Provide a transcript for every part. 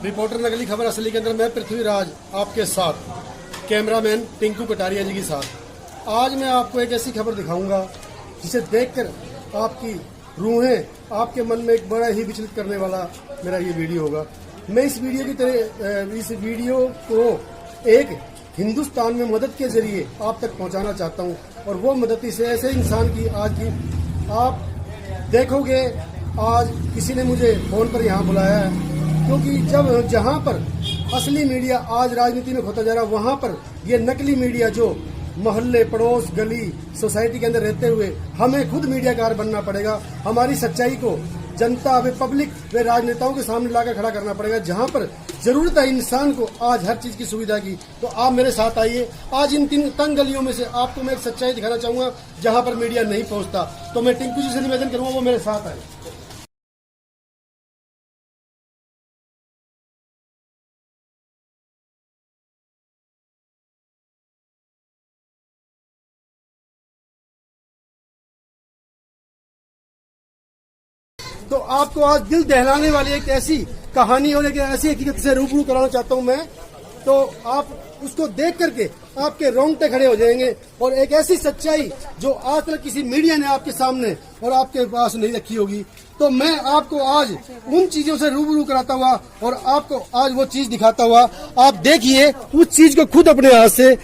Reporter नकली खबर असली के अंदर मैं पृथ्वीराज आपके साथ, कैमरामैन टिंकू कटारिया जी के साथ। आज मैं आपको एक ऐसी खबर दिखाऊंगा जिसे देखकर आपकी रूहें, आपके मन में एक बड़ा ही विचलित करने वाला मेरा ये वीडियो होगा। मैं इस वीडियो को एक हिंदुस्तान में मदद के जरिए आप तक पहुंचाना चाहता हूं, और वो मदद इस ऐसे इंसान की आज की आप देखोगे। आज किसी ने मुझे फोन पर यहाँ बुलाया है, क्योंकि जहां पर असली मीडिया आज राजनीति में खोता जा रहा है, वहां पर ये नकली मीडिया जो मोहल्ले, पड़ोस, गली, सोसाइटी के अंदर रहते हुए हमें खुद मीडियाकार बनना पड़ेगा। हमारी सच्चाई को जनता व पब्लिक व राजनेताओं के सामने लाकर खड़ा करना पड़ेगा। जहां पर जरूरत है इंसान को आज हर चीज की सुविधा की, तो आप मेरे साथ आइए। आज इन 3 तंग गलियों में से आपको मैं एक सच्चाई दिखाना चाहूंगा जहां पर मीडिया नहीं पहुंचता। तो मैं टिंकू जी से निवेदन करूंगा वो मेरे साथ आए। तो आपको आज दिल दहलाने वाली एक ऐसी कहानी और एक ऐसी हकीकत से रूबरू कराना चाहता हूं मैं, तो आप उसको देख करके आपके रोंगटे खड़े हो जाएंगे। और एक ऐसी सच्चाई जो आज तक किसी मीडिया ने आपके सामने और आपके पास नहीं रखी होगी, तो मैं आपको आज उन चीजों से रूबरू कराता हुआ और आपको आज वो चीज दिखाता हुआ आप देखिए उस चीज को खुद अपने हाथ से।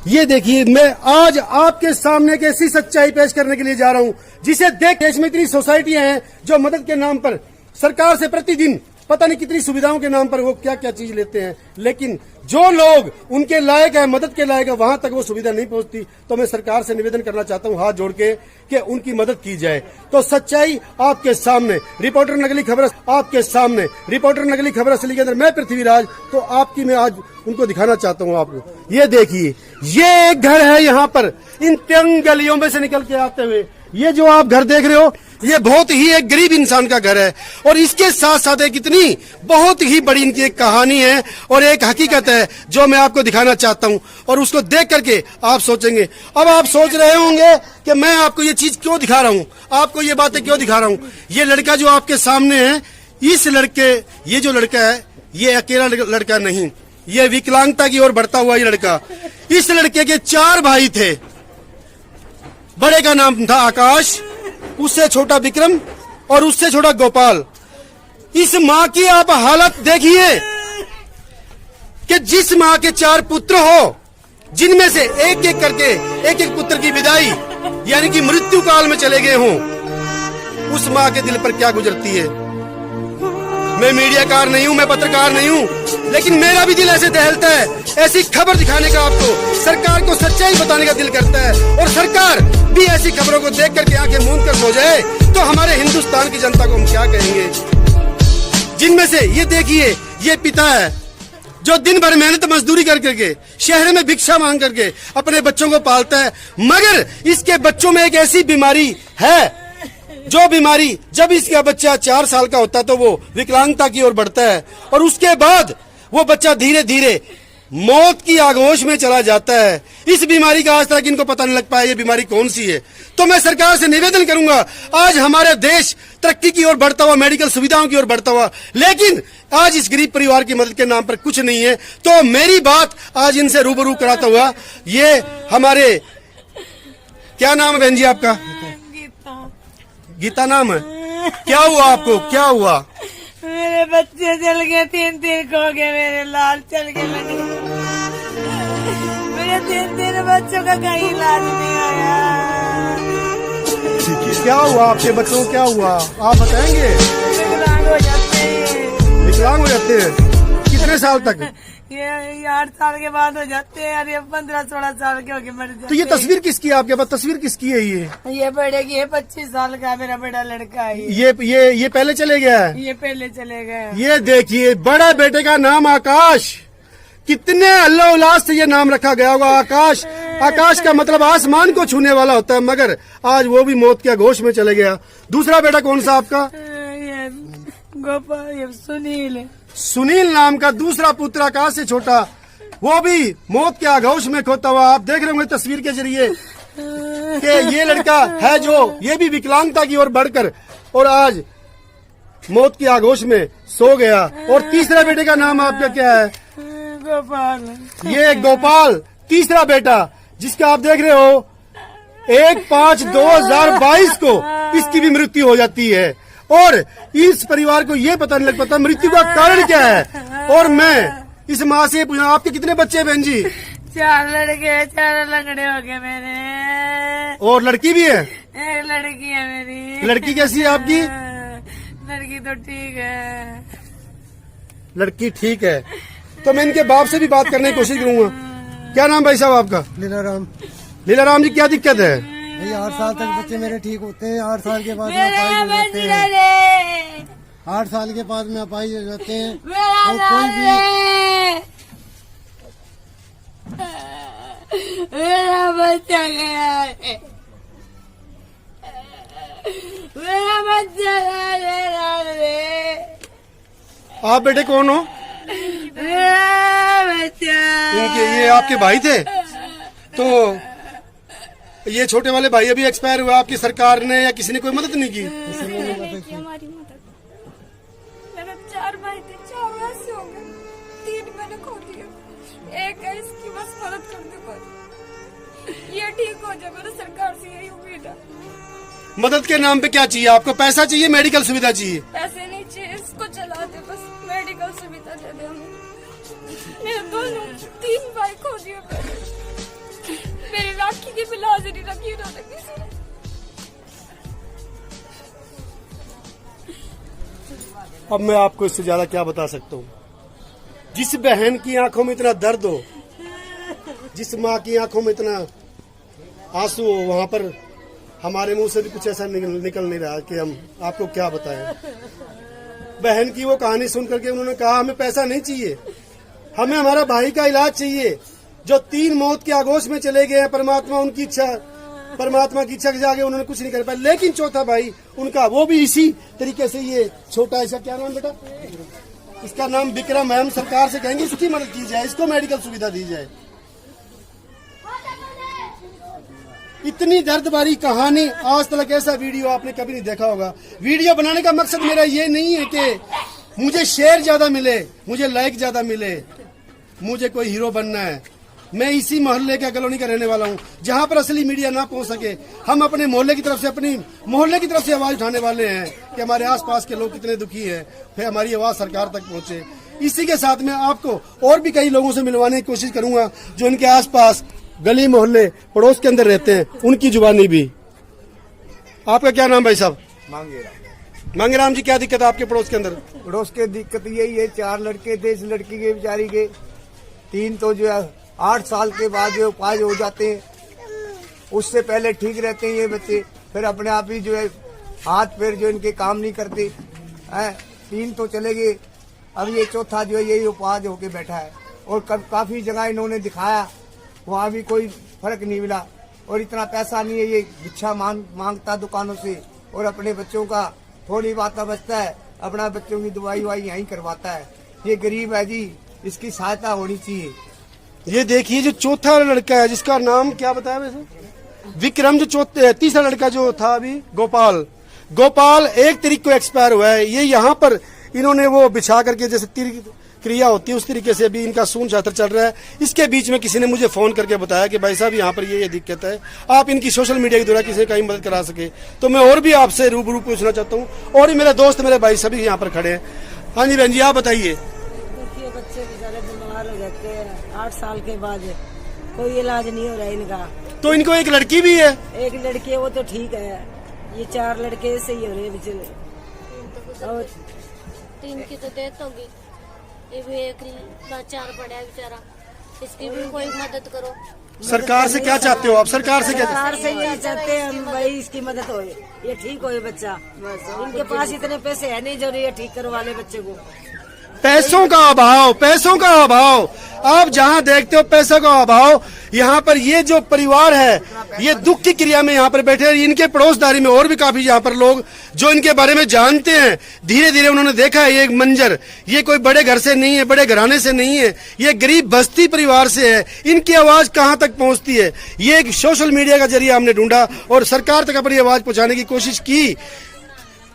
ये देखिए, मैं आज आपके सामने एक ऐसी सच्चाई पेश करने के लिए जा रहा हूं जिसे देख देश में इतनी सोसाइटियां हैं जो मदद के नाम पर सरकार से प्रतिदिन पता नहीं कितनी सुविधाओं के नाम पर वो क्या क्या चीज लेते हैं, लेकिन जो लोग उनके लायक है, मदद के लायक है, वहां तक वो सुविधा नहीं पहुंचती। तो मैं सरकार से निवेदन करना चाहता हूं हाथ जोड़ के कि उनकी मदद की जाए। तो सच्चाई आपके सामने, रिपोर्टर नकली खबर आपके सामने, रिपोर्टर नकली खबर असली के अंदर मैं पृथ्वीराज, तो आपकी मैं आज उनको दिखाना चाहता हूं आपको। ये देखिए, ये एक घर है यहाँ पर इन तंग गलियों में से निकल के आते हुए। ये जो आप घर देख रहे हो, ये बहुत ही एक गरीब इंसान का घर है, और इसके साथ साथ एक इतनी बहुत ही बड़ी इनकी एक कहानी है और एक हकीकत है जो मैं आपको दिखाना चाहता हूं। और उसको देख करके आप सोचेंगे, अब आप सोच रहे होंगे कि मैं आपको ये चीज क्यों दिखा रहा हूं, आपको ये बातें क्यों दिखा रहा हूं। ये लड़का जो आपके सामने है, इस लड़के, ये जो लड़का है, ये अकेला लड़का नहीं, ये विकलांगता की ओर बढ़ता हुआ ये लड़का। इस लड़के के 4 भाई थे। बड़े का नाम था आकाश, उससे छोटा विक्रम और उससे छोटा गोपाल। इस माँ की आप हालत देखिए कि जिस माँ के 4 पुत्र हो, जिनमें से एक एक करके एक पुत्र की विदाई यानी कि मृत्यु काल में चले गए हों, उस माँ के दिल पर क्या गुजरती है। मैं मीडियाकार नहीं हूं, मैं पत्रकार नहीं हूं, लेकिन मेरा भी दिल ऐसे दहलता है। ऐसी खबर दिखाने का, आपको सरकार को सच्चाई बताने का दिल करता है, और सरकार भी ऐसी खबरों को देख करके आंखें मूंद कर सो जाए तो हमारे हिंदुस्तान की जनता को हम क्या कहेंगे। जिनमें से ये देखिए, ये पिता है जो दिन भर मेहनत मजदूरी कर करके शहर में भिक्षा मांग करके अपने बच्चों को पालता है, मगर इसके बच्चों में एक ऐसी बीमारी है जो बीमारी जब इसका बच्चा 4 साल का होता है तो वो विकलांगता की ओर बढ़ता है, और उसके बाद वो बच्चा धीरे धीरे मौत की आगोश में चला जाता है। इस बीमारी का आज तक इनको पता नहीं लग पाया ये बीमारी कौन सी है। तो मैं सरकार से निवेदन करूंगा, आज हमारे देश तरक्की की ओर बढ़ता हुआ, मेडिकल सुविधाओं की ओर बढ़ता हुआ, लेकिन आज इस गरीब परिवार की मदद के नाम पर कुछ नहीं है। तो मेरी बात आज इनसे रूबरू कराता हुआ, ये हमारे, क्या नाम है बहन जी आपका? गीता नाम है। क्या हुआ आपको, क्या हुआ? मेरे बच्चे चल गए, 3 खो गए, मेरे लाल चल गए। मेरे 3 बच्चों का कहीं इलाज नहीं आया। क्या हुआ आपके बच्चों को, क्या हुआ आप बताएंगे? विकलांग हो जाते हैं। विकलांग हो जाते हैं? कितने साल तक? ये 8 साल के बाद हो जाते हैं, और ये 15-16 साल के होके मर जाते। तो ये तस्वीर किसकी है आपके पास? तस्वीर किसकी है ये बड़े की है, 25 साल का मेरा बड़ा लड़का है। ये पहले चले गया है? ये पहले चले गए। ये देखिए, बड़ा बेटे का नाम आकाश, कितने अल्लाह उल्लास से ये नाम रखा गया होगा आकाश। आकाश का मतलब आसमान को छूने वाला होता है, मगर आज वो भी मौत के आगोश में चले गया। दूसरा बेटा कौन सा आपका? ये गोपाल, ये सुनील। सुनील नाम का दूसरा पुत्र आकाश से छोटा, वो भी मौत के आगोश में खोता हुआ। आप देख रहे होंगे तस्वीर के जरिए कि ये लड़का है जो ये भी विकलांगता की ओर बढ़कर और आज मौत की आगोश में सो गया। और तीसरा बेटे का नाम आपका क्या है? गोपाल। ये गोपाल तीसरा बेटा, जिसका आप देख रहे हो 1/5/2022 को इसकी भी मृत्यु हो जाती है। और इस परिवार को ये पता नहीं लग पाता मृत्यु का कारण क्या है। और मैं इस माँ से पूछा, आपके कितने बच्चे हैं बहन जी? 4 लड़के 4 लंगड़े हो गए मेरे। और लड़की भी है? एक लड़की है मेरी। लड़की कैसी है आपकी? लड़की तो ठीक है। लड़की ठीक है। तो मैं इनके बाप से भी बात करने की कोशिश करूंगा। क्या नाम भाई साहब आपका? लीलाराम। लीलाराम जी, क्या दिक्कत है? ये 8 साल तक बच्चे मेरे ठीक होते हैं, 8 साल के बाद में मेरा अपाहिज हो जाते बच्चा हैं। रे। 8 साल के बाद में अपाहिज हो जाते हैं। मेरा और कोई भी मेरा बच्चा गया है। मेरा बच्चा गया रे। आप बेटे कौन हो? मेरा बच्चा। ये आपके भाई थे? तो ये छोटे वाले भाई अभी एक्सपायर हुआ, आपकी सरकार ने या किसी ने कोई मदद नहीं की? हमारी मदद। मेरे 4 भाई थे, 4 वैसे हो गए, 3 मैंने खो दिया। एक है, इसकी बस मदद कर दो कोई। ये ठीक हो जाए, मेरे सरकार से यही उम्मीद है। मदद के नाम पे क्या चाहिए आपको? पैसा चाहिए, मेडिकल सुविधा चाहिए? पैसे नहीं चाहिए, इसको चला दे, बस मेडिकल सुविधा दे दे हमें। मेरे दोनों 3 भाई खो दिए मैंने। मेरी राखी की भी लाज नहीं रखी उन्होंने किसी ने। अब मैं आपको इससे ज्यादा क्या बता सकता हूँ। जिस बहन की आंखों में इतना दर्द हो, जिस माँ की आंखों में इतना आंसू हो, वहां पर हमारे मुंह से भी कुछ ऐसा निकल नहीं रहा कि हम आपको क्या बताएं। बहन की वो कहानी सुन करके उन्होंने कहा हमें पैसा नहीं चाहिए, हमें हमारा भाई का इलाज चाहिए। जो 3 मौत के आगोश में चले गए हैं, परमात्मा की इच्छा के आगे उन्होंने कुछ नहीं कर पाया। लेकिन चौथा भाई उनका, वो भी इसी तरीके से, ये छोटा, इसका क्या नाम बेटा? इसका नाम विक्रम है। हम सरकार से कहेंगे इसकी मदद की जाए, इसको मेडिकल सुविधा दी जाए। इतनी दर्द भरी कहानी, आज तक ऐसा वीडियो आपने कभी नहीं देखा होगा। वीडियो बनाने का मकसद मेरा ये नहीं है कि मुझे शेयर ज्यादा मिले, मुझे लाइक ज्यादा मिले, मुझे कोई हीरो बनना है। मैं इसी मोहल्ले का, कॉलोनी का रहने वाला हूँ, जहाँ पर असली मीडिया ना पहुँच सके। हम अपने मोहल्ले की तरफ से, अपनी मोहल्ले की तरफ से आवाज उठाने वाले हैं कि हमारे आसपास के लोग कितने दुखी हैं, फिर हमारी आवाज सरकार तक पहुँचे। इसी के साथ में आपको और भी कई लोगों से मिलवाने की कोशिश करूंगा जो इनके आसपास गली मोहल्ले पड़ोस के अंदर रहते हैं, उनकी जुबानी भी। आपका क्या नाम भाई साहब? मांगेराम जी, क्या दिक्कत है आपके पड़ोस के अंदर? पड़ोस के दिक्कत यही है, 4 लड़के थे, इस लड़की के बेचारी के 3 तो जो है 8 साल के बाद जो अपाहिज हो जाते हैं। उससे पहले ठीक रहते हैं ये बच्चे, फिर अपने आप ही जो है हाथ पैर जो इनके काम नहीं करते हैं। 3 तो चले गए, अब ये चौथा जो है यही अपाहिज होके बैठा है। और काफी जगह इन्होंने दिखाया, वहाँ भी कोई फर्क नहीं मिला। और इतना पैसा नहीं है, ये भिक्षा मांगता दुकानों से, और अपने बच्चों का थोड़ी बात बचता है, अपना बच्चों की दवाई यहीं करवाता है। ये गरीब है जी, इसकी सहायता होनी चाहिए। ये देखिए जो चौथा लड़का है, जिसका नाम क्या बताया वैसे? विक्रम। जो तीसरा लड़का जो था अभी, गोपाल 1 तारीख को एक्सपायर हुआ है। ये यहाँ पर इन्होंने वो बिछा करके, जैसे तीर क्रिया होती है उस तरीके से अभी इनका सून छात्र चल रहा है। इसके बीच में किसी ने मुझे फोन करके बताया कि भाई साहब यहाँ पर ये दिक्कत है, आप इनकी सोशल मीडिया के द्वारा किसी का ही मदद करा सके। तो मैं और भी आपसे रूबरू पूछना चाहता हूँ, और ही मेरे दोस्त, मेरे भाई सभी यहाँ पर खड़े हैं। हाँ जी बहन जी, आप बताइए। देखिए बच्चे बेचारे बीमार हो जाते हैं 8 साल के बाद, कोई इलाज नहीं हो रहा है इनका। तो इनको एक लड़की भी है? एक लड़की है, वो तो ठीक है। ये 4 लड़के सही हो रहे हैं बेचारे। और 3 की तो डेथ होगी, ये भी एक 4 पड़ा है बेचारा, इसकी भी कोई मदद करो। सरकार से क्या चाहते हो आप? सरकार से क्या? सरकार से ये चाहते हैं हम भाई इसकी मदद हो, ये ठीक हो बच्चा। इनके पास इतने पैसे है नहीं जो ये ठीक करवा ले बच्चे को। पैसों का अभाव, आप जहाँ देखते हो पैसों का अभाव। यहाँ पर ये जो परिवार है, ये दुख की क्रिया में यहाँ पर बैठे हैं। इनके पड़ोसदारी में और भी काफी यहाँ पर लोग जो इनके बारे में जानते हैं, धीरे धीरे उन्होंने देखा है ये एक मंजर। ये कोई बड़े घर से नहीं है, बड़े घराने से नहीं है, ये गरीब बस्ती परिवार से है। इनकी आवाज कहाँ तक पहुँचती है, ये एक सोशल मीडिया का जरिया हमने ढूंढा और सरकार तक अपनी आवाज पहुँचाने की कोशिश की,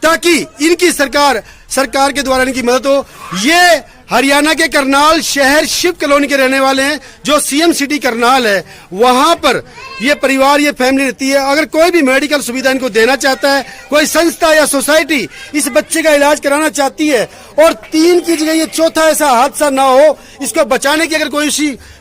ताकि इनकी सरकार सरकार के द्वारा इनकी मदद हो। ये हरियाणा के करनाल शहर शिव कॉलोनी के रहने वाले हैं, जो सीएम सिटी करनाल है, वहां पर ये परिवार, ये फैमिली रहती है। अगर कोई भी मेडिकल सुविधा इनको देना चाहता है, कोई संस्था या सोसाइटी इस बच्चे का इलाज कराना चाहती है, और 3 की जगह ये चौथा ऐसा हादसा ना हो, इसको बचाने की अगर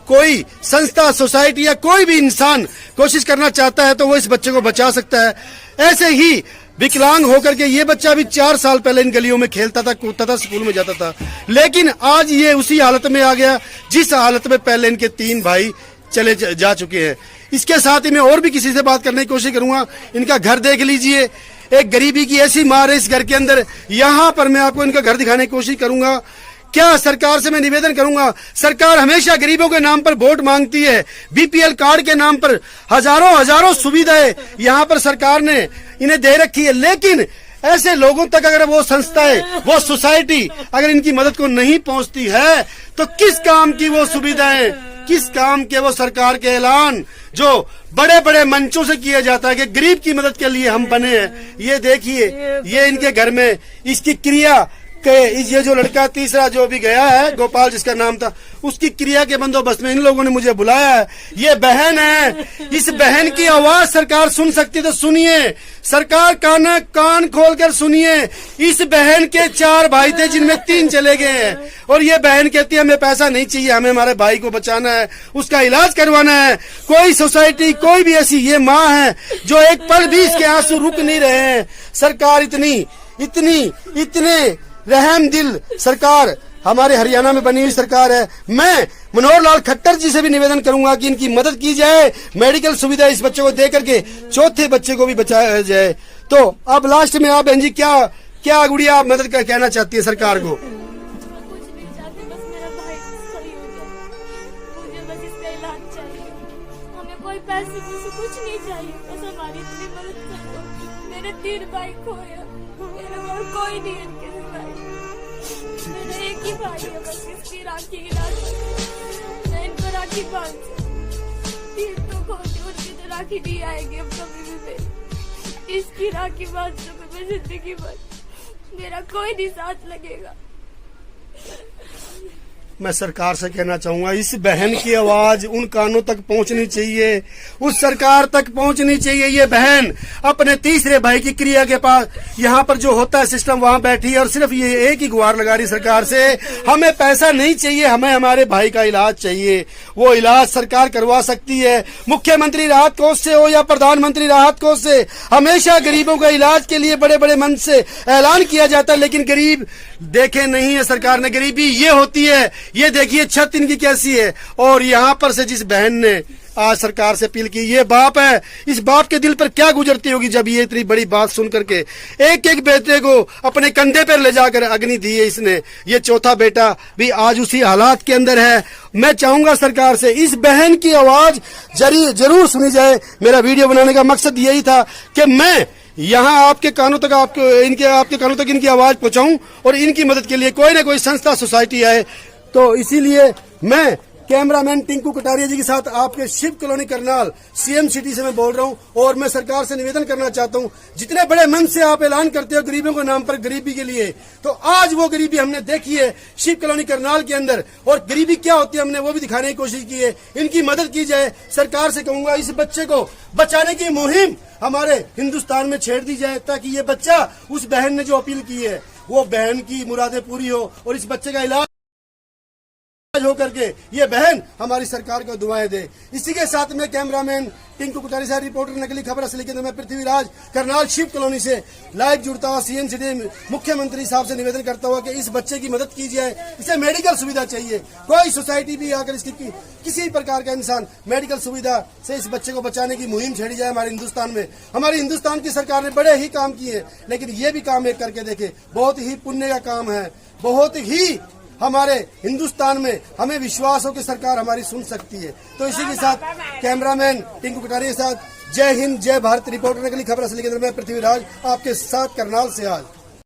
कोई संस्था, सोसाइटी या कोई भी इंसान कोशिश करना चाहता है, तो वो इस बच्चे को बचा सकता है। ऐसे ही विकलांग होकर के ये बच्चा अभी 4 साल पहले इन गलियों में खेलता था, कूदता था, स्कूल में जाता था, लेकिन आज ये उसी हालत में आ गया जिस हालत में पहले इनके 3 भाई चले जा चुके हैं। इसके साथ ही मैं और भी किसी से बात करने की कोशिश करूंगा। इनका घर देख लीजिए, एक गरीबी की ऐसी मार है इस घर के अंदर। यहाँ पर मैं आपको इनका घर दिखाने की कोशिश करूंगा। क्या सरकार से मैं निवेदन करूंगा, सरकार हमेशा गरीबों के नाम पर वोट मांगती है, बीपीएल कार्ड के नाम पर हजारों सुविधाएं यहाँ पर सरकार ने इन्हें दे रखी है, लेकिन ऐसे लोगों तक अगर वो संस्थाएं, वो सोसाइटी अगर इनकी मदद को नहीं पहुंचती है, तो किस काम की वो सुविधाएं, किस काम के वो सरकार के ऐलान जो बड़े बड़े मंचों से किया जाता है कि गरीब की मदद के लिए हम बने हैं। ये देखिए, ये इनके घर में इसकी क्रिया के ये जो लड़का तीसरा जो भी गया है, गोपाल जिसका नाम था, उसकी क्रिया के बंदोबस्त में इन लोगों ने मुझे बुलाया है। ये बहन है, इस बहन की आवाज सरकार सुन सकती है तो सुनिए, सरकार कान खोलकर सुनिए। इस बहन के 4 भाई थे जिनमें 3 चले गए हैं, और ये बहन कहती है हमें पैसा नहीं चाहिए, हमें हमारे भाई को बचाना है, उसका इलाज करवाना है। कोई सोसाइटी, कोई भी ऐसी, ये माँ है जो एक पल भी इसके आंसू रुक नहीं रहे हैं। सरकार इतने रहम दिल सरकार हमारे हरियाणा में बनी हुई सरकार है। मैं मनोहर लाल खट्टर जी से भी निवेदन करूंगा कि इनकी मदद की जाए, मेडिकल सुविधा इस बच्चे को दे करके चौथे बच्चे को भी बचाया जाए। तो अब लास्ट में आप बहन जी क्या गुड़िया आप मदद कर कहना चाहती है सरकार को? कुछ नहीं चाहते, बस मेरा भाई सही हो जाए, मुझे बस इसका इलाज चाहिए, हमें कोई पैसे कुछ नहीं चाहिए, बस हमारी इतनी मदद करो। मेरे 3 भाई खोए, मेरा और कोई नहीं है इनके सिवाय, मेरा एक ही भाई है, बस इसकी राखी की राखी, मैं इनको राखी बांध 3 तो खोती, उनकी तो राखी नहीं आएगी अब कभी भी मेरी, इसकी राखी बांध दूंगी मैं जिंदगी भर, मेरा कोई नहीं साथ लगेगा। मैं सरकार से कहना चाहूंगा, इस बहन की आवाज उन कानों तक पहुंचनी चाहिए, उस सरकार तक पहुंचनी चाहिए। ये बहन अपने तीसरे भाई की क्रिया के पास, यहाँ पर जो होता है सिस्टम, वहां बैठी है और सिर्फ ये एक ही गुहार लगा रही सरकार से, हमें पैसा नहीं चाहिए, हमें हमारे भाई का इलाज चाहिए। वो इलाज सरकार करवा सकती है, मुख्यमंत्री राहत कोष से हो या प्रधानमंत्री राहत कोष से। हमेशा गरीबों का इलाज के लिए बड़े बड़े मंच से ऐलान किया जाता है, लेकिन गरीब देखे नहीं है सरकार ने। गरीबी ये होती है, ये देखिए छत इनकी कैसी है। और यहाँ पर से जिस बहन ने आज सरकार से अपील की, ये बाप है, इस बाप के दिल पर क्या गुजरती होगी जब ये इतनी बड़ी बात सुन करके एक एक बेटे को अपने कंधे पर ले जाकर अग्नि दी है इसने। ये चौथा बेटा भी आज उसी हालात के अंदर है। मैं चाहूंगा सरकार से इस बहन की आवाज जरूर सुनी जाए। मेरा वीडियो बनाने का मकसद यही था कि मैं यहाँ आपके कानों तक आपके कानों तक इनकी आवाज पहुंचाऊं और इनकी मदद के लिए कोई ना कोई संस्था, सोसाइटी आए। तो इसीलिए मैं कैमरामैन टिंकू कटारिया जी के साथ आपके Shiv colony Karnal CM city से मैं बोल रहा हूं, और मैं सरकार से निवेदन करना चाहता हूं, जितने बड़े मन से आप ऐलान करते हो गरीबों के नाम पर गरीबी के लिए, तो आज वो गरीबी हमने देखी है शिव कॉलोनी करनाल के अंदर, और गरीबी क्या होती है हमने वो भी दिखाने की कोशिश की है। इनकी मदद की जाए। सरकार से कहूंगा इस बच्चे को बचाने की मुहिम हमारे हिंदुस्तान में छेड़ दी जाए, ताकि ये बच्चा, उस बहन ने जो अपील की है, वो बहन की मुरादें पूरी हो और इस बच्चे का इलाज हो करके ये बहन हमारी सरकार को दुआएं दे। इसी के साथ में कैमरामैन टिंकू कटारिया साहब, रिपोर्टर नकली खबर असली के मैं पृथ्वीराज करनाल शिव कॉलोनी से लाइव जुड़ता हुआ सीएम सिटी मुख्यमंत्री साहब से निवेदन करता हुआ कि इस बच्चे की मदद की जाए। इसे मेडिकल सुविधा चाहिए, कोई सोसाइटी भी आकर इसकी किसी प्रकार का इंसान मेडिकल सुविधा से इस बच्चे को बचाने की मुहिम छेड़ी जाए हमारे हिंदुस्तान में। हमारी हिंदुस्तान की सरकार ने बड़े ही काम किए, लेकिन ये भी काम एक करके देखे, बहुत ही पुण्य का काम है। बहुत ही हमारे हिंदुस्तान में हमें विश्वास हो कि सरकार हमारी सुन सकती है। तो इसी के साथ कैमरामैन टिंकू कटारिया के साथ जय हिंद, जय भारत, रिपोर्टर नकली खबर असली के अंदर मैं पृथ्वीराज आपके साथ करनाल से आज।